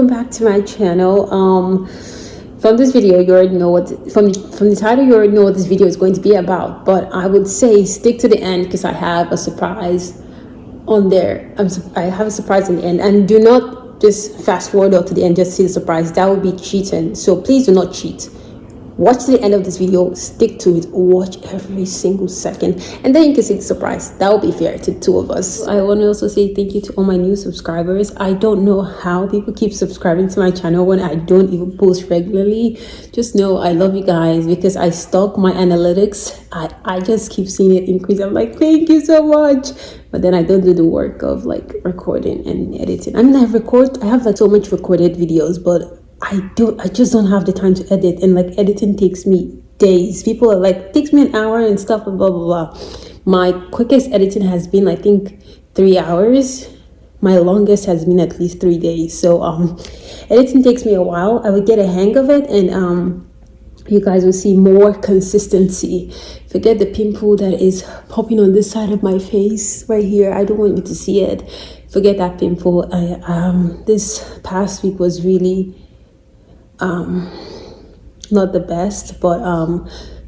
welcome back to my channel. From this video, you already know what from the title, you already know what this video is going to be about. But I would say stick to the end because I have a surprise on there. I have a surprise in the end, and do not just fast forward up to the end just see the surprise. That would be cheating. So please do not cheat. Watch to the end of this video, stick to it, watch every single second, and then you can see the surprise. That will be fair to the two of us. I want to also say thank you to all my new subscribers. I don't know how people keep subscribing to my channel when I don't even post regularly. Just know I love you guys because I stalk my analytics. I just keep seeing it increase. I'm like, thank you so much. But then I don't do the work of like recording and editing. I mean, I have like so much recorded videos, but I just don't have the time to edit, and like editing takes me days. People are like, takes me an hour and stuff, blah blah blah. My quickest editing has been, I think, 3 hours. My longest has been at least 3 days. So editing takes me a while. I would get a hang of it, and you guys will see more consistency. Forget the pimple that is popping on this side of my face right here. I don't want you to see it. Forget that pimple. This past week was really not the best, but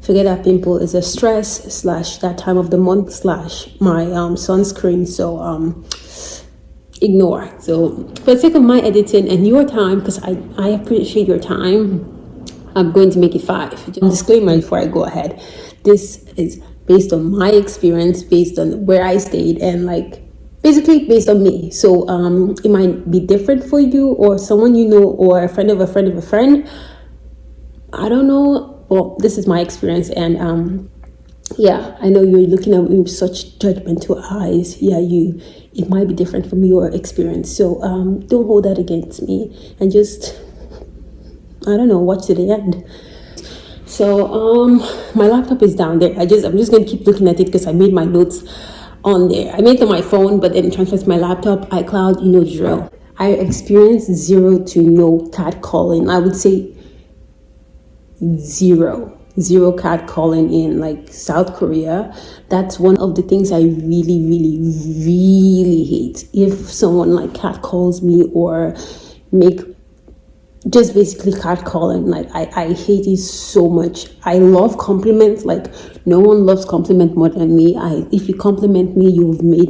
forget that pimple. Is a stress / that time of the month / my sunscreen. So ignore. So for the sake of my editing and your time, because I appreciate your time, I'm going to make it 5. Disclaimer before I go ahead, this is based on my experience, based on where I stayed, and like basically based on me. So it might be different for you or someone you know or a friend of a friend of a friend. I don't know. Well, this is my experience, and yeah, I know you're looking at me with such judgmental eyes. Yeah, it might be different from your experience. So don't hold that against me, and just, I don't know, watch to the end. So my laptop is down there. I'm just gonna keep looking at it because I made my notes on there. I made it on my phone, but then it transfers to my laptop, iCloud, you know the drill. I experienced 0 to no catcalling. I would say zero catcalling in like South Korea. That's one of the things I really, really, really hate. If someone like catcalls me or just basically catcalling, like I hate it so much. I love compliments. Like no one loves compliment more than me. If you compliment me, you've made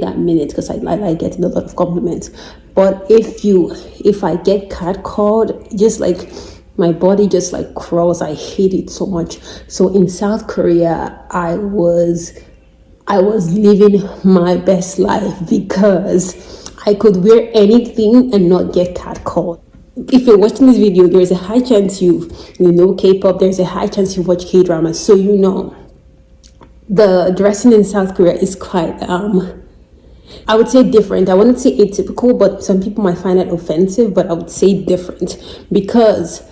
that minute, because I like getting a lot of compliments. But if I get catcalled, just like my body just like crawls. I hate it so much. So in South Korea, I was living my best life because I could wear anything and not get catcalled. If you're watching this video, there's a high chance you know K-pop. There's a high chance you watch K-dramas. So you know the dressing in South Korea is quite, I would say different. I wouldn't say atypical, but some people might find it offensive, but I would say different because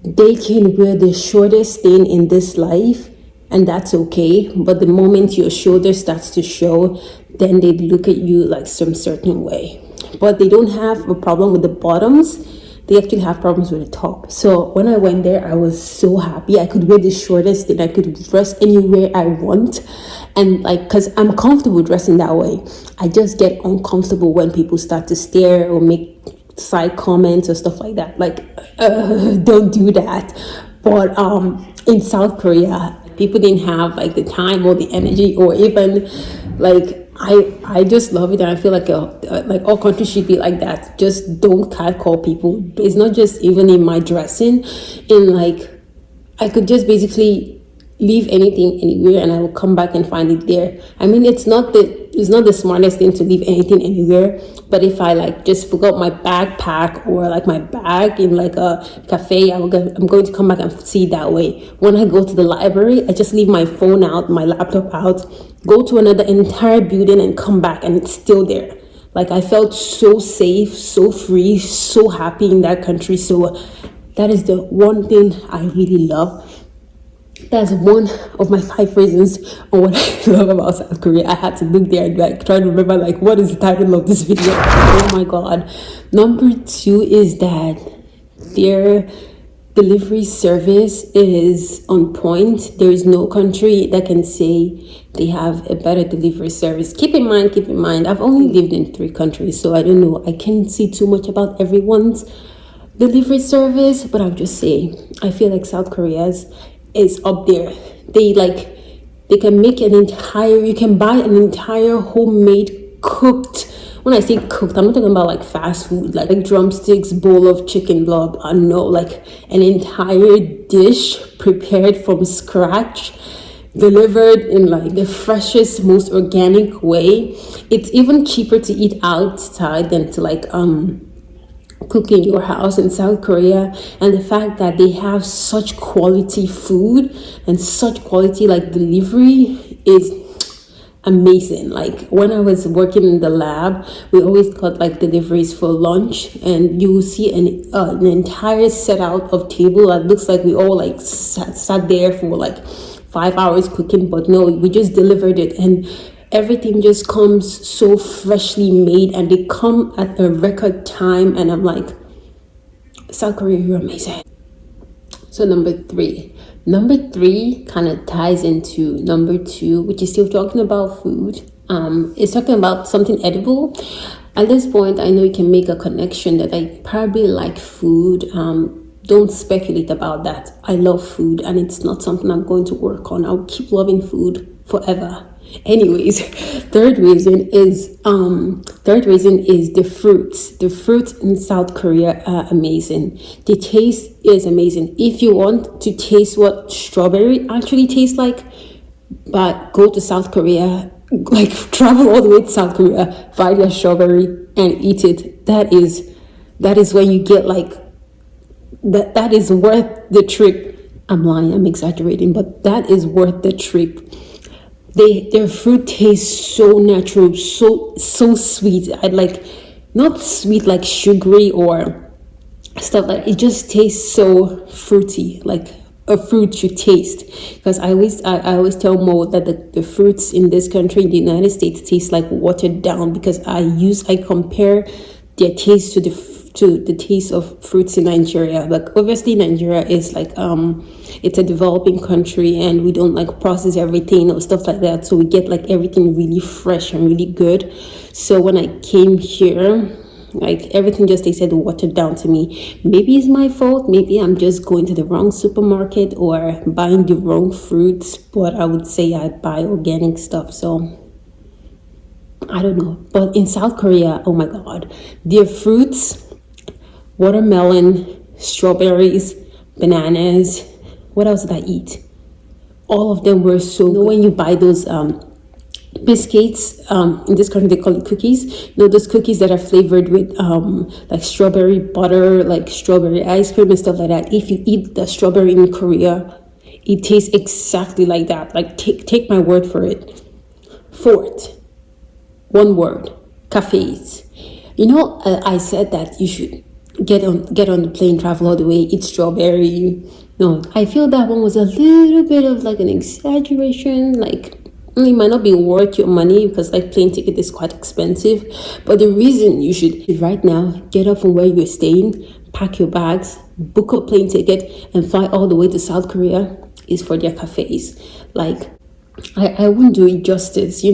they can wear the shortest thing in this life, and that's okay. But the moment your shoulder starts to show, then they look at you like some certain way. But they don't have a problem with the bottoms. They actually have problems with the top. So when I went there, I was so happy. I could wear the shortest thing. I could dress anywhere I want. And like, because I'm comfortable dressing that way. I just get uncomfortable when people start to stare or make side comments or stuff like that. Like, don't do that. But in South Korea, people didn't have like the time or the energy, or even like, I just love it, and I feel like all countries should be like that. Just don't catcall people. It's not just even in my dressing. In like, I could just basically leave anything anywhere and I will come back and find it there. I mean, it's not the smartest thing to leave anything anywhere, but if I like just forgot my backpack or like my bag in like a cafe, I'm going to come back and see it that way. When I go to the library, I just leave my phone out, my laptop out, go to another entire building and come back and it's still there. Like, I felt so safe, so free, so happy in that country. So that is the one thing I really love. That's one of my 5 reasons on what I love about South Korea. I had to look there and like try to remember like what is the title of this video. Oh my god. Number 2 is that their delivery service is on point. There is no country that can say they have a better delivery service. Keep in mind, I've only lived in 3 countries, so I don't know. I can't see too much about everyone's delivery service, but I'll just say I feel like South Korea's is up there. They can make you can buy an entire homemade cooked. When I say cooked, I'm not talking about like fast food, like drumsticks, bowl of chicken, blah, blah. No, like an entire dish prepared from scratch, delivered in like the freshest, most organic way. It's even cheaper to eat outside than to like cook in your house in South Korea. And the fact that they have such quality food and such quality like delivery is amazing. Like when I was working in the lab, we always got like deliveries for lunch, and you will see an entire set out of table that looks like we all like sat there for like 5 hours cooking, but no, we just delivered it, and everything just comes so freshly made, and they come at a record time, and I'm like, South Korea, you're amazing. So number three kind of ties into number 2, which is still talking about food. It's talking about something edible. At this point, I know you can make a connection that I probably like food. Don't speculate about that. I love food, and it's not something I'm going to work on. I'll keep loving food forever. Anyways, third reason is the fruits. The fruits in South Korea are amazing. The taste is amazing. If you want to taste what strawberry actually tastes like, but go to South Korea, like travel all the way to South Korea, buy their strawberry and eat it. That is when you get like that is worth the trip. I'm lying, I'm exaggerating, but that is worth the trip. Their fruit tastes so natural, so sweet. I like, not sweet like sugary or stuff like, it just tastes so fruity, like a fruit should taste. Because I always tell Mo that the fruits in this country, in the United States, taste like watered down, because I compare their taste to the taste of fruits in Nigeria. Like obviously Nigeria is like it's a developing country, and we don't like process everything or stuff like that, so we get like everything really fresh and really good. So when I came here, like everything just tasted watered down to me. Maybe it's my fault, maybe I'm just going to the wrong supermarket or buying the wrong fruits, but I would say I buy organic stuff, so I don't know. But in South Korea, oh my god, their fruits, watermelon, strawberries, bananas, what else did I eat? All of them were so good. When you buy those biscuits, in this country they call it cookies, those cookies that are flavored with like strawberry butter, like strawberry ice cream and stuff like that. If you eat the strawberry in Korea, it tastes exactly like that. Like take my word for it. Fourth, one word, cafes. I said that you should get on the plane, travel all the way, eat strawberry. No, I feel that one was a little bit of like an exaggeration. Like it might not be worth your money, because like plane ticket is quite expensive. But the reason you should right now get up from where you're staying, pack your bags, book a plane ticket, and fly all the way to South Korea is for their cafes. Like I wouldn't do it justice,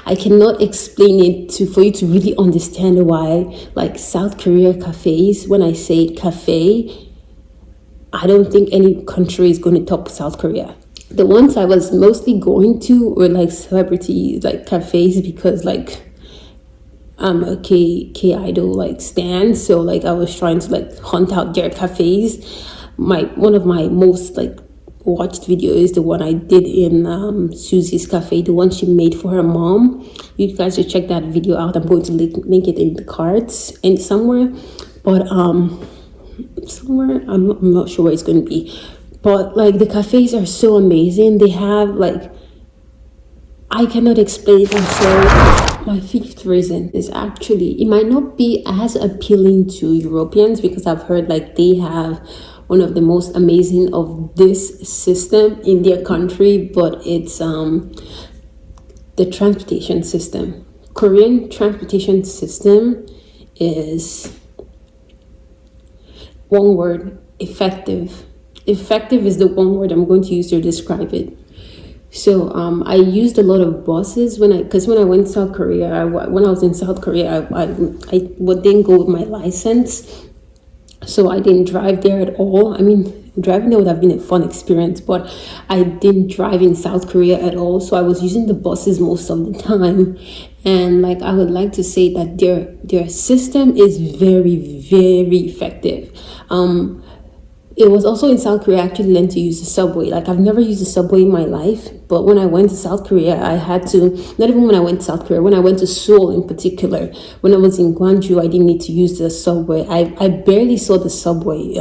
I cannot explain it for you to really understand why, like South Korea cafes, when I say cafe, I don't think any country is going to top South Korea. The ones I was mostly going to were like celebrity like cafes, because like I'm a K idol like stan, so like I was trying to like hunt out their cafes. One of my most like watched video is the one I did in Susie's cafe, the one she made for her mom. You guys should check that video out. I'm going to link it in the cards and somewhere, but somewhere I'm not sure where it's going to be. But like the cafes are so amazing. They have like, I cannot explain it. So my fifth reason is actually, it might not be as appealing to Europeans, because I've heard like they have one of the most amazing of this system in their country, but it's the transportation system. Korean transportation system is, one word, effective. Effective is the one word I'm going to use to describe it. So I used a lot of buses because when I went to South Korea, when I was in South Korea, didn't go with my license, so I didn't drive there at all. I mean, driving there would have been a fun experience, but I didn't drive in South Korea at all. So I was using the buses most of the time, and like I would like to say that their system is very, very effective. It was also in South Korea I actually learned to use the subway. Like I've never used the subway in my life, but when I went to South Korea, I had to, not even when I went to South Korea, when I went to Seoul in particular, when I was in Gwangju, I didn't need to use the subway. I barely saw the subway,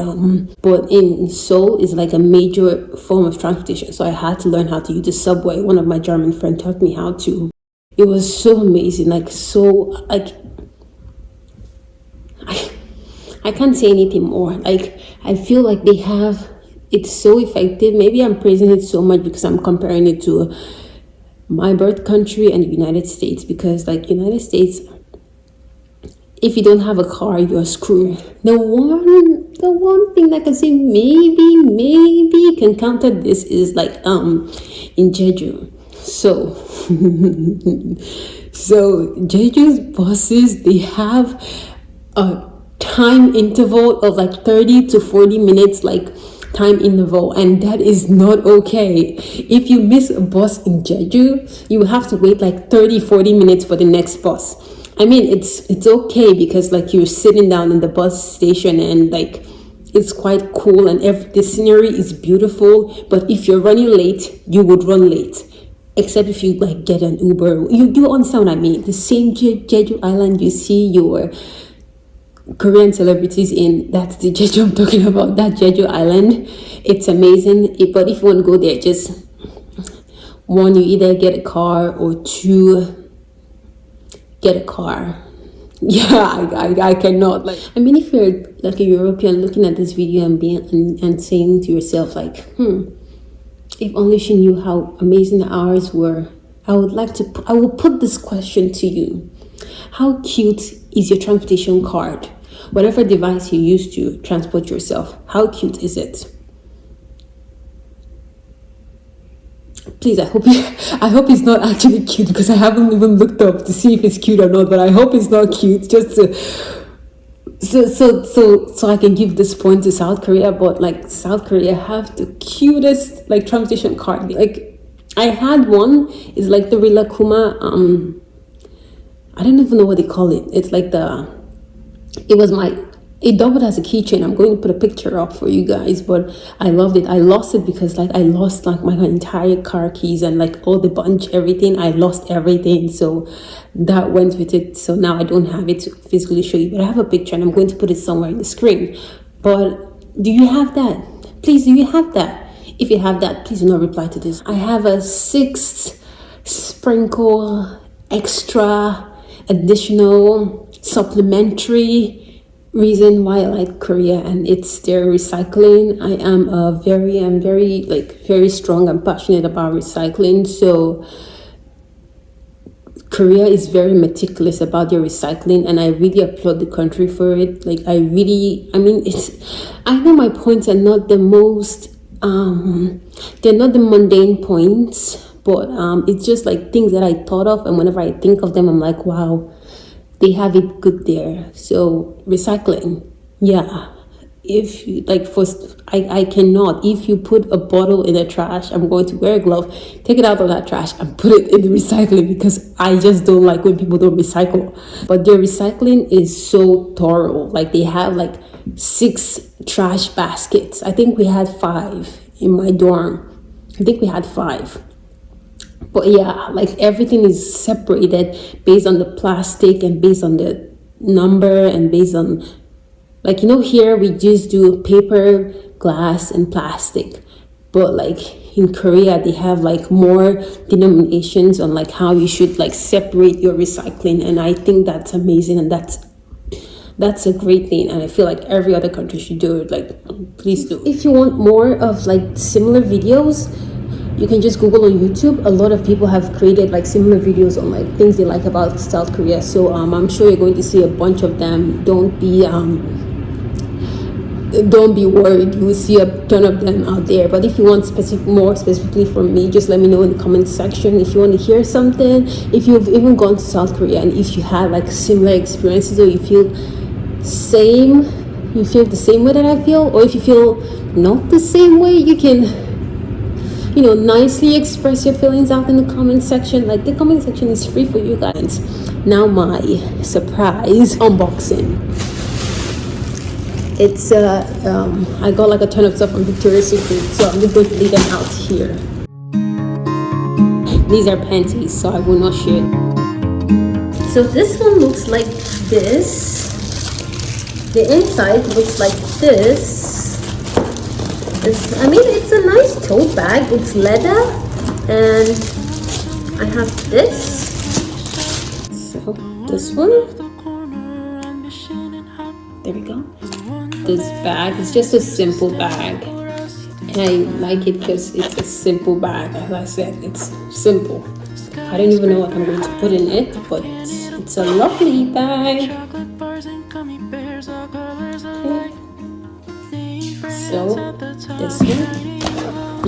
but in Seoul is like a major form of transportation. So I had to learn how to use the subway. One of my German friends taught me how to. It was so amazing, I can't say anything more. Like, I feel like it's so effective. Maybe I'm praising it so much because I'm comparing it to my birth country and the United States. Because, like, United States, if you don't have a car, you're screwed. The one thing that I can say maybe can counter this is like in Jeju. So Jeju's buses, they have a time interval of like 30 to 40 minutes, like time interval, and that is not okay. If you miss a bus in Jeju, you have to wait like 30-40 minutes for the next bus. I mean, it's okay because like you're sitting down in the bus station and like it's quite cool and the scenery is beautiful. But if you're running late, you would run late. Except if you like get an Uber. You understand what I mean? The same Jeju Island you see your Korean celebrities in, that's the Jeju I'm talking about, that Jeju Island. It's amazing. But if you want to go there, just one, you either get a car, or two, get a car. Yeah, I cannot. Like, I mean, if you're like a European looking at this video and saying to yourself like, if only she knew how amazing the hours were. I will put this question to you. How cute is your transportation card? Whatever device you use to transport yourself, how cute is it? Please, I hope it's not actually cute, because I haven't even looked up to see if it's cute or not, but I hope it's not cute, just to so I can give this point to South Korea. But like, South Korea have the cutest like transportation card. Like, I had one. It's like the Rilakuma. I don't even know what they call it. It's like it doubled as a keychain. I'm going to put a picture up for you guys, but I loved it. I lost it because like I lost like my entire car keys and like all the bunch, everything. I lost everything, so that went with it. So now I don't have it to physically show you, but I have a picture and I'm going to put it somewhere in the screen. But do you have that? Please, do you have that? If you have that, please do not reply to this. I have a 6th sprinkle additional supplementary reason why I like Korea, and it's their recycling. I'm very strong and passionate about recycling. So Korea is very meticulous about their recycling, and I really applaud the country for it. Like, I know my points are not the most they're not the mundane points, but it's just like things that I thought of, and whenever I think of them, I'm like, wow, they have it good there. So recycling, yeah. If you, like, I cannot. If you put a bottle in the trash, I'm going to wear a glove, take it out of that trash, and put it in the recycling, because I just don't like when people don't recycle. But their recycling is so thorough. Like, they have like 6 trash baskets. I think we had 5 in my dorm. I think we had 5. But yeah, like, everything is separated based on the plastic and based on the number and based on, like, you know, here we just do paper, glass, and plastic. But like in Korea, they have like more denominations on like how you should like separate your recycling. And I think that's amazing, and that's a great thing. And I feel like every other country should do it. Like, please do. If you want more of like similar videos, you can just Google on YouTube. A lot of people have created like similar videos on like things they like about South Korea. So I'm sure you're going to see a bunch of them. Don't be don't be worried, you will see a ton of them out there. But if you want more specifically from me, just let me know in the comment section. If you want to hear something, if you've even gone to South Korea and if you had like similar experiences, or you feel the same way that I feel, or if you feel not the same way, you can, you know, nicely express your feelings out in the comment section. Like, the comment section is free for you guys. Now my surprise unboxing. It's I got like a ton of stuff from Victoria's Secret, so I'm just going to leave them out here. These are panties, so I will not share. So this one looks like this. The inside looks like this. I mean, it's a nice tote bag. It's leather, and I have this. So this one. There we go. This bag is just a simple bag, and I like it because it's a simple bag. As I said, it's simple. I don't even know what I'm going to put in it, but it's a lovely bag. Okay. So this one,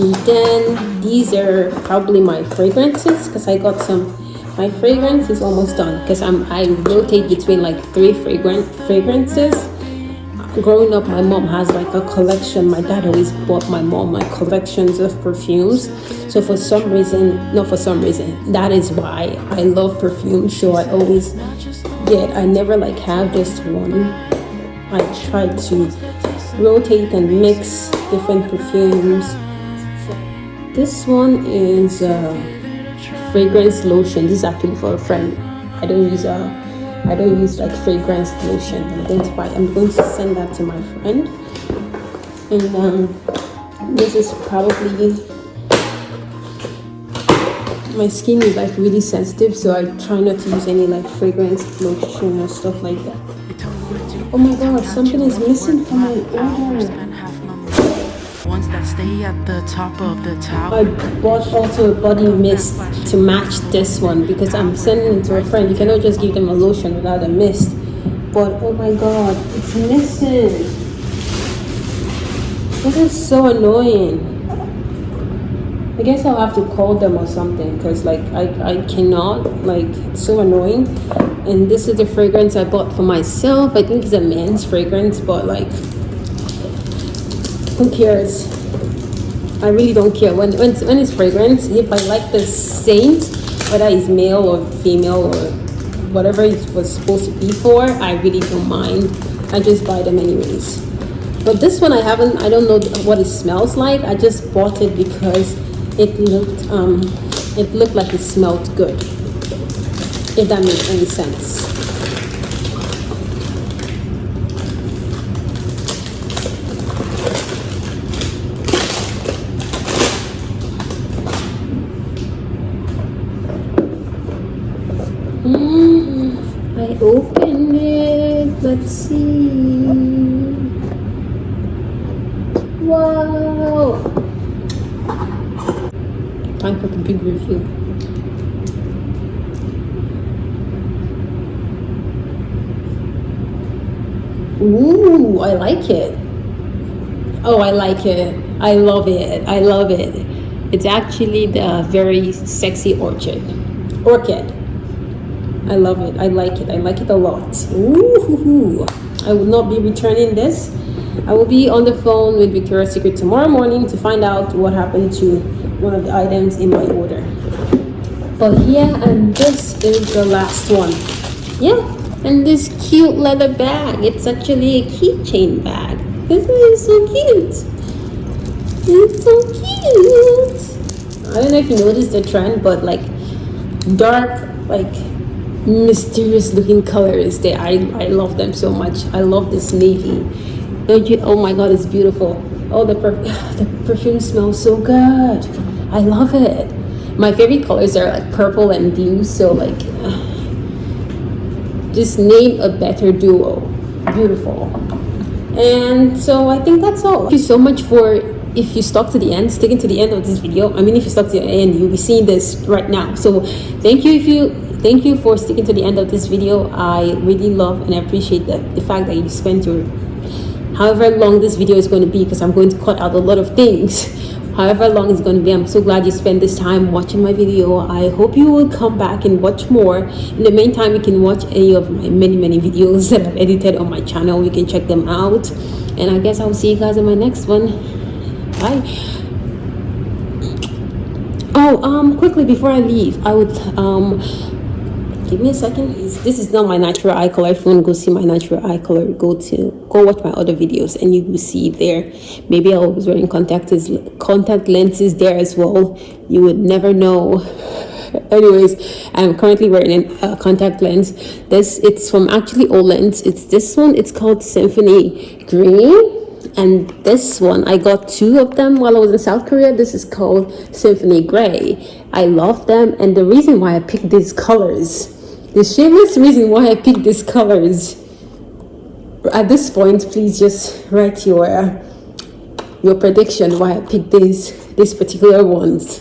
and then these are probably my fragrances, because I got some. My fragrance is almost done because I rotate between like 3 fragrances. Growing up, my mom has like a collection. My dad always bought my mom like collections of perfumes. So for some reason, that is why I love perfume. So I always I never like have just one. I try to rotate and mix different perfumes. This one is fragrance lotion. This is actually for a friend. I don't use like fragrance lotion. I'm going to send that to my friend. And this is probably, my skin is like really sensitive, so I try not to use any like fragrance lotion or stuff like that. Oh my god, something is missing from my order. That stay at the top of the tower. I bought also a body mist to match this one because I'm sending it to a friend. You cannot just give them a lotion without a mist. But oh my god, it's missing. This is so annoying. I guess I'll have to call them or something, because like I cannot, like, it's so annoying. And this is the fragrance I bought for myself. I think it's a men's fragrance, but like, who cares? I really don't care. When it's fragrance, if I like the scent, whether it's male or female or whatever it was supposed to be for, I really don't mind. I just buy them anyways. But this one I don't know what it smells like. I just bought it because it looked like it smelled good. If that makes any sense. I opened it. Let's see. Wow. Time for the big review. Ooh, I like it. Oh, I like it. I love it. I love it. It's actually the very sexy orchid. I love it. I like it. I like it a lot. Ooh, I will not be returning this. I will be on the phone with Victoria's Secret tomorrow morning to find out what happened to one of the items in my order. But yeah, and this is the last one. Yeah, and this cute leather bag. It's actually a keychain bag. This is so cute. It's so cute. I don't know if you noticed the trend, but like dark, like mysterious looking colors. I love them so much. I love this navy. Oh my god, it's beautiful. Oh, the perfume smells so good. I love it. My favorite colors are like purple and blue, so like just name a better duo. Beautiful. And so I think that's all. Thank you so much for, if you stuck to the end, sticking to the end of this video. I mean, if you stuck to the end, you'll be seeing this right now. So thank you for sticking to the end of this video. I really love and appreciate the fact that you spent your however long this video is going to be, because I'm going to cut out a lot of things. However long it's going to be, I'm so glad you spent this time watching my video. I hope you will come back and watch more. In the meantime, you can watch any of my many videos that I've edited on my channel. You can check them out, and I guess I'll see you guys in my next one. Bye. Oh, quickly before I leave, I would give me a second. This is not my natural eye color. If you want to go see my natural eye color, go watch my other videos and you will see it there. Maybe I was wearing contact lenses there as well. You would never know. Anyways, I'm currently wearing a contact lens. It's from actually Olens. It's this one. It's called Symphony Green. And this one, I got 2 of them while I was in South Korea. This is called Symphony Gray. I love them, and the reason why I picked these colors, the shameless reason why I picked these colors, at this point, please just write your prediction why I picked these particular ones.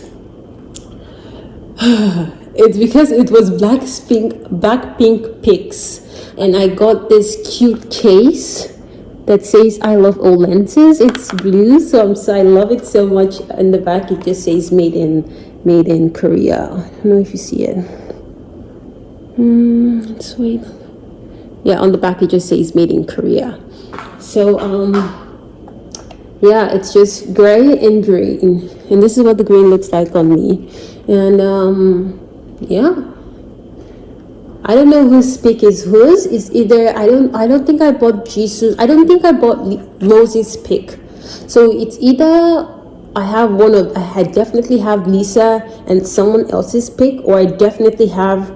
It's because it was Blackpink picks, and I got this cute case that says I love all lenses. It's blue, so I love it so much. In the back it just says made in Korea. I don't know if you see it. Let's wait. Yeah, on the back it just says made in Korea. So yeah, it's just gray and green, and this is what the green looks like on me. And yeah, I don't know whose pick is whose. It's either I don't think I bought Jisoo's. I don't think I bought Rose's pick. So it's either I definitely have Lisa and someone else's pick, or I definitely have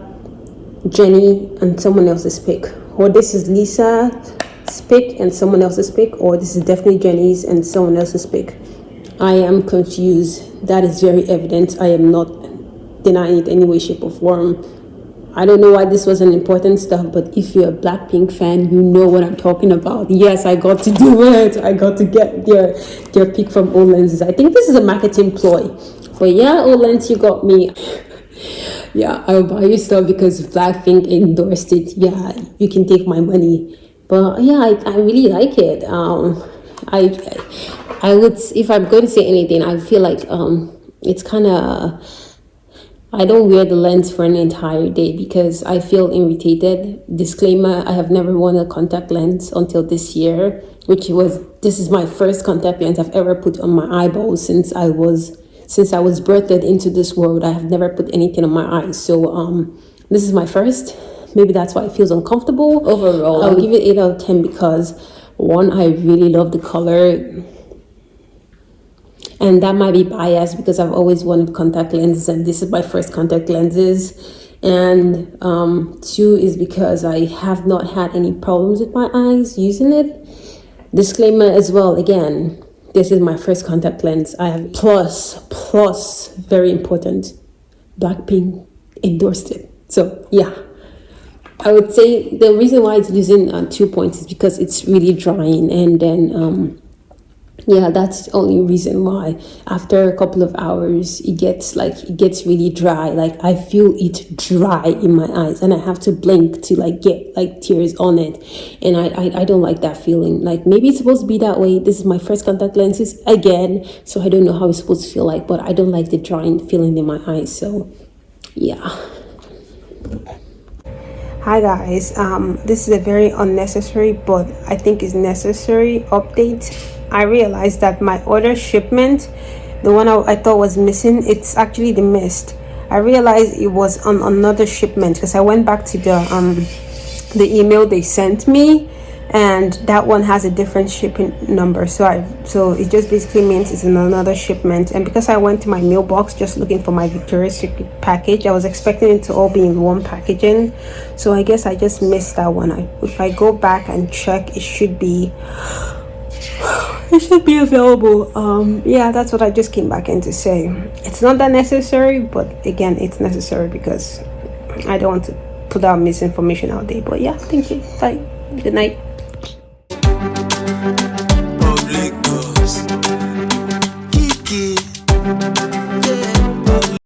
Jenny and someone else's pick. Or this is Lisa's pick and someone else's pick, or this is definitely Jenny's and someone else's pick. I am confused. That is very evident. I am not denying it any way, shape, or form. I don't know why this was an important stuff, but if you're a Blackpink fan, you know what I'm talking about. Yes, I got to do it. I got to get their pick from Olens. I think this is a marketing ploy. But yeah, Olens, you got me. Yeah, I'll buy you stuff because Blackpink endorsed it. Yeah, you can take my money. But yeah, I really like it. I would, if I'm going to say anything, I feel like it's kind of, I don't wear the lens for an entire day because I feel irritated. Disclaimer, I have never worn a contact lens until this year, this is my first contact lens I've ever put on my eyeballs since I was birthed into this world. I have never put anything on my eyes. So this is my first. Maybe that's why it feels uncomfortable. Overall, I'll give it 8 out of 10 because 1, I really love the color. And that might be biased because I've always wanted contact lenses and this is my first contact lenses. And 2 is because I have not had any problems with my eyes using it. Disclaimer as well, again, this is my first contact lens. I have plus, very important, Blackpink endorsed it. So yeah, I would say the reason why it's losing 2 points is because it's really drying, and then yeah, that's the only reason why. After a couple of hours it gets really dry. Like I feel it dry in my eyes and I have to blink to get tears on it, and I don't like that feeling. Like maybe it's supposed to be that way. This is my first contact lenses again, so I don't know how it's supposed to feel like, but I don't like the drying feeling in my eyes. So yeah. Hi guys, this is a very unnecessary but I think is necessary update. I realized that my order shipment, the one I thought was missing, it's actually the missed. I realized it was on another shipment because I went back to the email they sent me, and that one has a different shipping number. So it just basically means it's in another shipment. And because I went to my mailbox just looking for my Victoria's Secret package, I was expecting it to all be in one packaging. So I guess I just missed that one. If I go back and check, it should be available. Yeah, that's what I just came back in to say. It's not that necessary, but again, it's necessary because I don't want to put out misinformation out there. But yeah, thank you. Bye. Good night.